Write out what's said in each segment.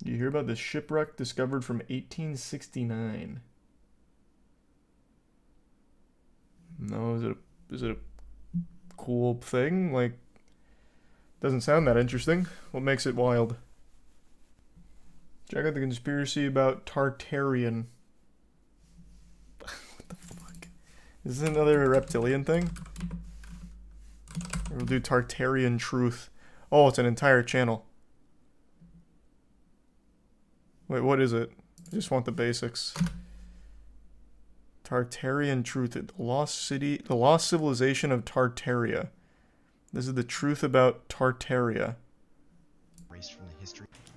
You hear about this shipwreck discovered from 1869? No, is it a cool thing? Like, doesn't sound that interesting. What makes it wild? Check out the conspiracy about Tartarian. What the fuck? Is this another reptilian thing? Or we'll do Tartarian truth. Oh, it's an entire channel. Wait, what is it? I just want the basics. Tartarian truth. The lost civilization of Tartaria. This is the truth about Tartaria.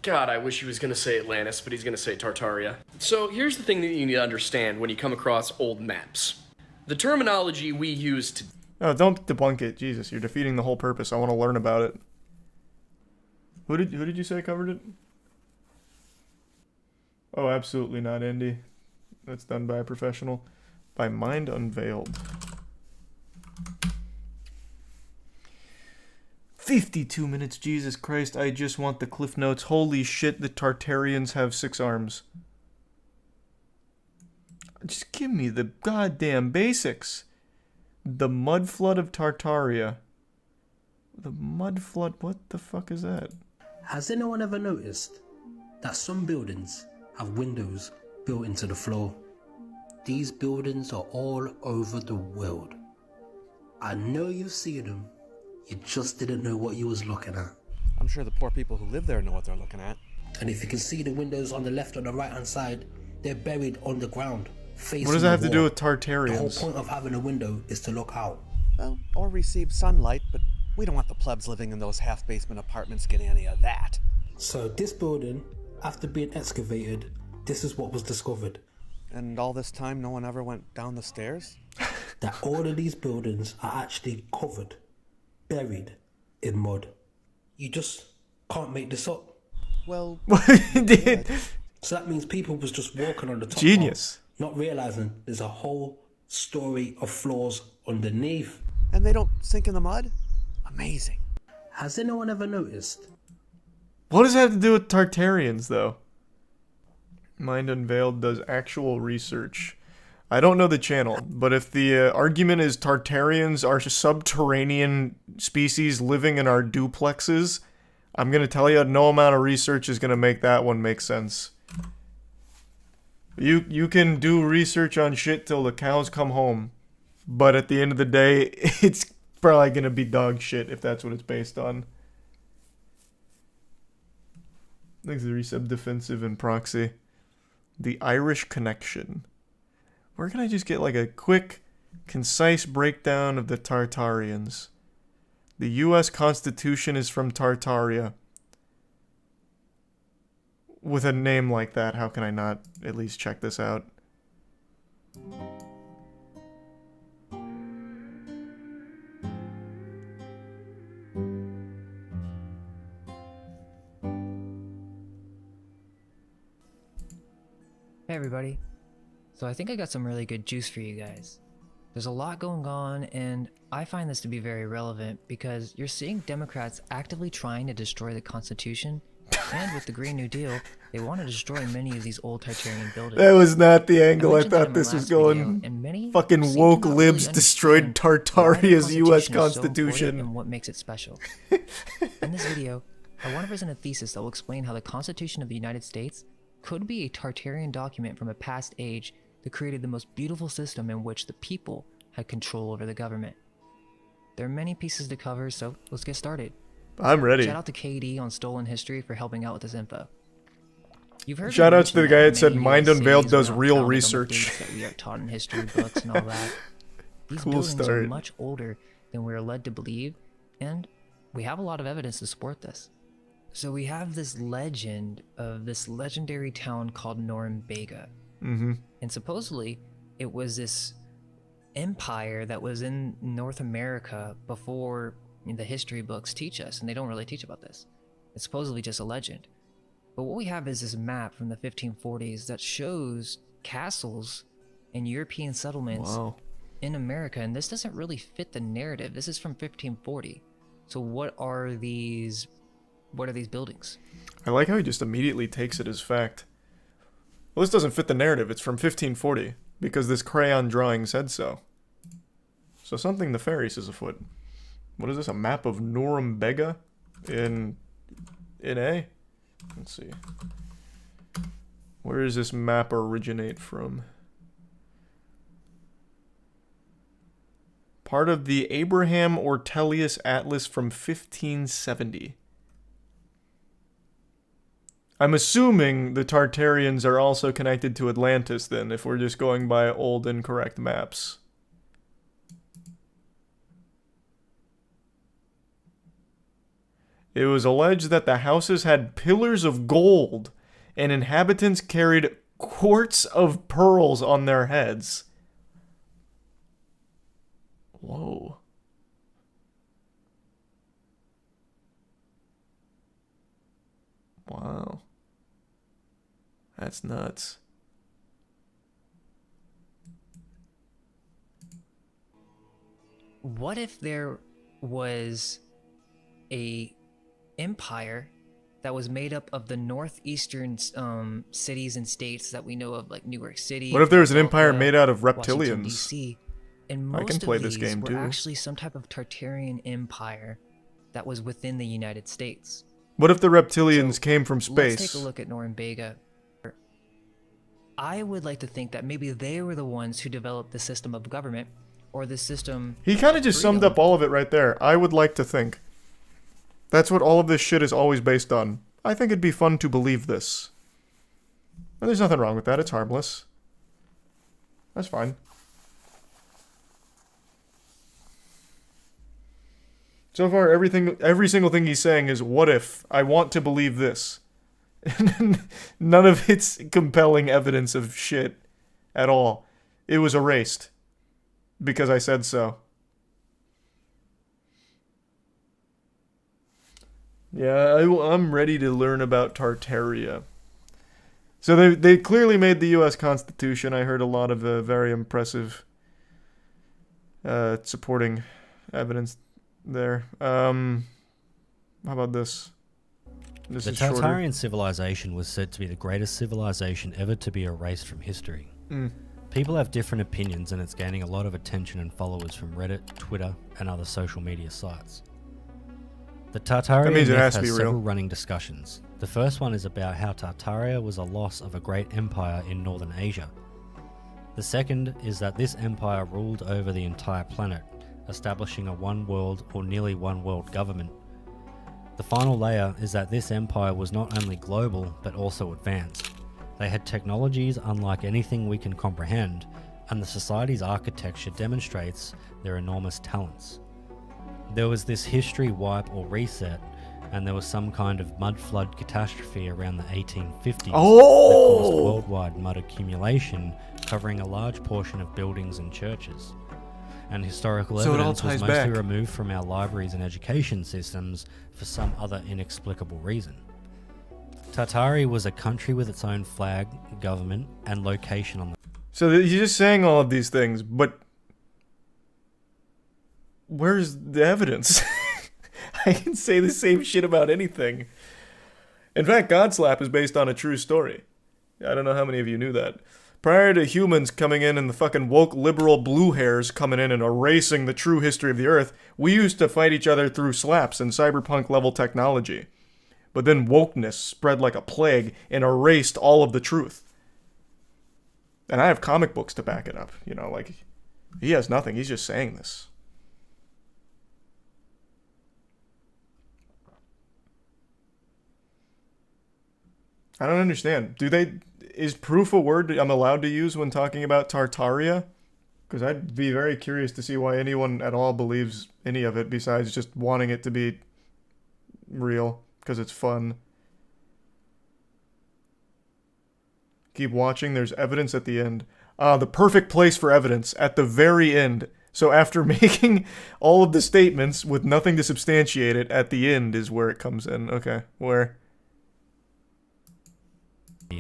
God, I wish he was going to say Atlantis, but he's going to say Tartaria. So here's the thing that you need to understand when you come across old maps. The terminology we use to... Oh, don't debunk it. Jesus, you're defeating the whole purpose. I want to learn about it. Who did you say covered it? Oh, absolutely not, Andy. That's done by a professional. By Mind Unveiled. 52 minutes, Jesus Christ, I just want the cliff notes. Holy shit, the Tartarians have 6 arms. Just give me the goddamn basics. The mud flood of Tartaria. The mud flood, what the fuck is that? Has anyone ever noticed that some buildings have windows built into the floor? These buildings are all over the world. I know you've seen them. You just didn't know what you was looking at. I'm sure the poor people who live there know what they're looking at. And if you can see the windows on the left or the right hand side, they're buried on the ground, facing What does that have the to do wall. with Tartarians? The whole point of having a window is to look out. Well, or receive sunlight, but we don't want the plebs living in those half-basement apartments getting any of that. So this building, after being excavated, this is what was discovered. And all this time, no one ever went down the stairs? That all of these buildings are actually covered, buried in mud. You just can't make this up. Well, Dude. So that means people was just walking on the top Genius. part, not realizing there's a whole story of floors underneath. and they don't sink in the mud? Amazing. Has anyone ever noticed? What does that have to do with Tartarians, though? Mind Unveiled does actual research. I don't know the channel, but if the argument is Tartarians are subterranean species living in our duplexes, I'm going to tell you no amount of research is going to make that one make sense. You can do research on shit till the cows come home, but at the end of the day, it's probably going to be dog shit if that's what it's based on. Thanks to the Resub Defensive and Proxy. The Irish Connection. Where can I just get like a quick, concise breakdown of the Tartarians? The U.S. Constitution is from Tartaria. With a name like that, how can I not at least check this out? Hey everybody. So I think I got some really good juice for you guys. There's a lot going on, and I find this to be very relevant because you're seeing Democrats actively trying to destroy the Constitution, and with the Green New Deal, they want to destroy many of these old Tartarian buildings. That was not the angle I mentioned that in thought my this was last video, going. and many Fucking seem to woke not libs really destroyed understand why the Tartaria's U.S. Constitution is so important Constitution. and what makes it special. In this video, I want to present a thesis that will explain how the Constitution of the United States could be a Tartarian document from a past age that created the most beautiful system in which the people had control over the government. There are many pieces to cover, so let's get started. I'm ready. Shout out to KD on Stolen History for helping out with this info. You've heard Shout me out to the mention guy that that said many Mind U.S. Unveiled cities does were not real founded on the research. dates that we are taught in history books and all that. These Cool buildings are start. much older than we are led to believe, and we have a lot of evidence to support this. So we have this legend of this legendary town called Norumbega. And supposedly, it was this empire that was in North America before the history books teach us, and they don't really teach about this. It's supposedly just a legend. But what we have is this map from the 1540s that shows castles and European settlements Wow. in America, and this doesn't really fit the narrative. This is from 1540. So what are these what are these buildings? I like how he just immediately takes it as fact. Well, this doesn't fit the narrative. It's from 1540, because this crayon drawing said so. So something nefarious is afoot. What is this, a map of Norumbega in A? Let's see. Where does this map originate from? Part of the Abraham Ortelius Atlas from 1570. I'm assuming the Tartarians are also connected to Atlantis then, if we're just going by old incorrect maps. It was alleged that the houses had pillars of gold, and inhabitants carried quarts of pearls on their heads. Whoa. Wow. That's nuts. What if there was a empire that was made up of the northeastern cities and states that we know of, like New York City? What if there was an empire Philadelphia, made out of Washington, reptilians? DC, and I most can play of this these game were too. actually some type of Tartarian empire that was within the United States. What if the reptilians So, came from Let's space? take a look at Norumbega. I would like to think that maybe they were the ones who developed the system of government, or the system. He kind of just summed freedom. up all of it right there. I would like to think. That's what all of this shit is always based on. I think it'd be fun to believe this. And there's nothing wrong with that. It's harmless. That's fine. So far, every single thing he's saying is, what if? I want to believe this. None of it's compelling evidence of shit at all. It was erased. Because I said so. Yeah, I'm ready to learn about Tartaria. So they clearly made the U.S. Constitution. I heard a lot of very impressive supporting evidence there. How about this? This The is shorter. Tartarian civilization was said to be the greatest civilization ever to be erased from history. People have different opinions, and it's gaining a lot of attention and followers from Reddit, Twitter, and other social media sites. The Tartarian means it myth has has to be real. several running discussions. The first one is about how Tartaria was a loss of a great empire in northern Asia. The second is that this empire ruled over the entire planet, establishing a one world or nearly one world government. The final layer is that this empire was not only global but also advanced. They had technologies unlike anything we can comprehend, and the society's architecture demonstrates their enormous talents. There was this history wipe or reset, and there was some kind of mud flood catastrophe around the 1850s that caused worldwide mud accumulation, covering a large portion of buildings and churches. And historical So it all evidence was ties mostly back. removed from our libraries and education systems for some other inexplicable reason. Tartari was a country with its own flag, government, and location on the So you're just saying all of these things, but where's the evidence? I can say the same shit about anything. In fact, Godslap is based on a true story. I don't know how many of you knew that. Prior to humans coming in and the fucking woke liberal blue hairs coming in and erasing the true history of the earth, we used to fight each other through slaps and cyberpunk level technology. But then wokeness spread like a plague and erased all of the truth. And I have comic books to back it up. You know, like, he has nothing. He's just saying this. I don't understand. Is proof a word I'm allowed to use when talking about Tartaria? Because I'd be very curious to see why anyone at all believes any of it besides just wanting it to be real because it's fun. Keep watching. There's evidence at the end. The perfect place for evidence at the very end. So after making all of the statements with nothing to substantiate it, at the end is where it comes in. Okay, where?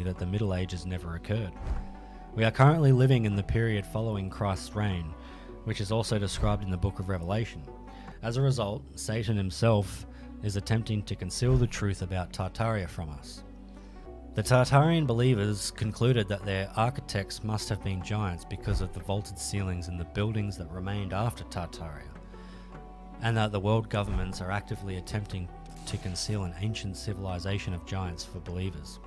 that the Middle Ages never occurred. We are currently living in the period following Christ's reign, which is also described in the book of Revelation. As a result, Satan himself is attempting to conceal the truth about Tartaria from us. The Tartarian believers concluded that their architects must have been giants because of the vaulted ceilings in the buildings that remained after Tartaria, and that the world governments are actively attempting to conceal an ancient civilization of giants for believers.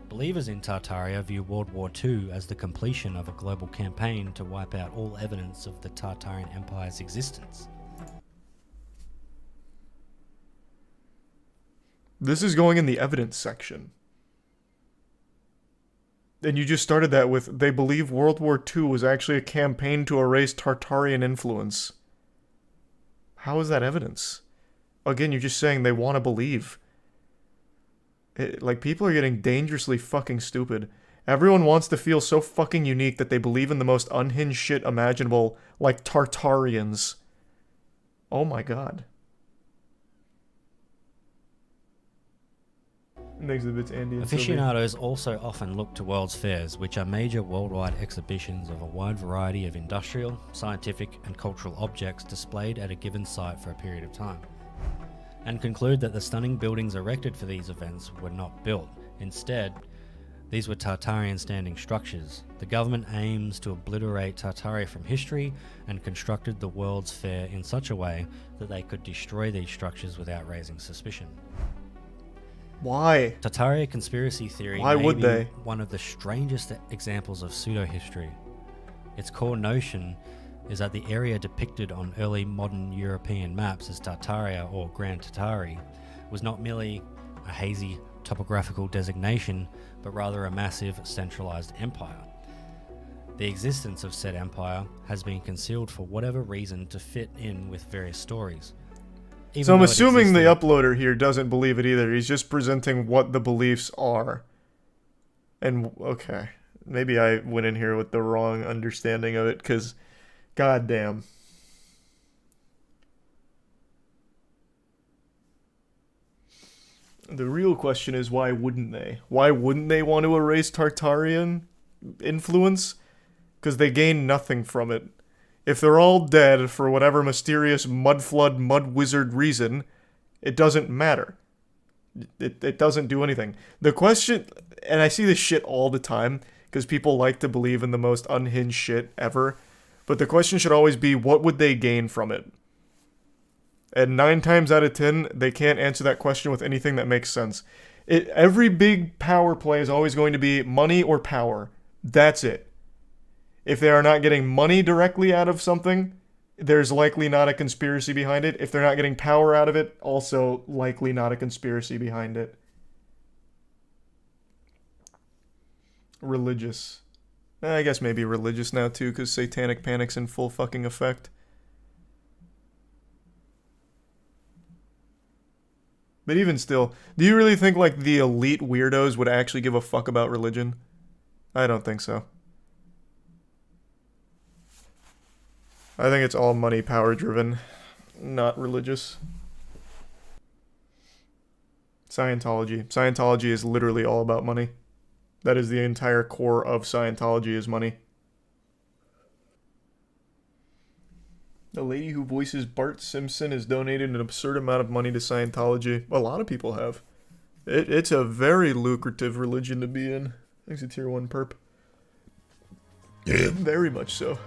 Believers in Tartaria view World War II as the completion of a global campaign to wipe out all evidence of the Tartarian Empire's existence. This is going in the evidence section. And you just started that with, they believe World War II was actually a campaign to erase Tartarian influence. How is that evidence? Again, you're just saying they want to believe. Like, people are getting dangerously fucking stupid. Everyone wants to feel so fucking unique that they believe in the most unhinged shit imaginable, like Tartarians. Oh my god. Exhibits Andy and Sylvie. Aficionados also often look to World's Fairs, which are major worldwide exhibitions of a wide variety of industrial, scientific, and cultural objects displayed at a given site for a period of time, and conclude that the stunning buildings erected for these events were not built. Instead, these were Tartarian standing structures. The government aims to obliterate Tartaria from history and constructed the World's Fair in such a way that they could destroy these structures without raising suspicion. Why? Tartaria conspiracy theory Why may would be they? one of the strangest examples of pseudo-history. Its core notion is that the area depicted on early modern European maps as Tartaria or Grand Tartari was not merely a hazy topographical designation, but rather a massive centralized empire. The existence of said empire has been concealed for whatever reason to fit in with various stories. Even So I'm though it assuming the existed- uploader here doesn't believe it either. He's just presenting what the beliefs are. And, okay. Maybe I went in here with the wrong understanding of it, because, goddamn. The real question is, why wouldn't they? Why wouldn't they want to erase Tartarian influence? Because they gain nothing from it. If they're all dead for whatever mysterious mud flood, mud wizard reason, it doesn't matter. It doesn't do anything. The question, and I see this shit all the time, because people like to believe in the most unhinged shit ever, but the question should always be, what would they gain from it? And 9 times out of 10, they can't answer that question with anything that makes sense. Every big power play is always going to be money or power. That's it. If they are not getting money directly out of something, there's likely not a conspiracy behind it. If they're not getting power out of it, also likely not a conspiracy behind it. Religious. I guess maybe religious now too, because Satanic Panic's in full fucking effect. But even still, do you really think like the elite weirdos would actually give a fuck about religion? I don't think so. I think it's all money power driven, not religious. Scientology. Scientology is literally all about money. That is the entire core of Scientology is money. The lady who voices Bart Simpson has donated an absurd amount of money to Scientology. A lot of people have. It's a very lucrative religion to be in. Thanks to Tier 1 perp. Very much so.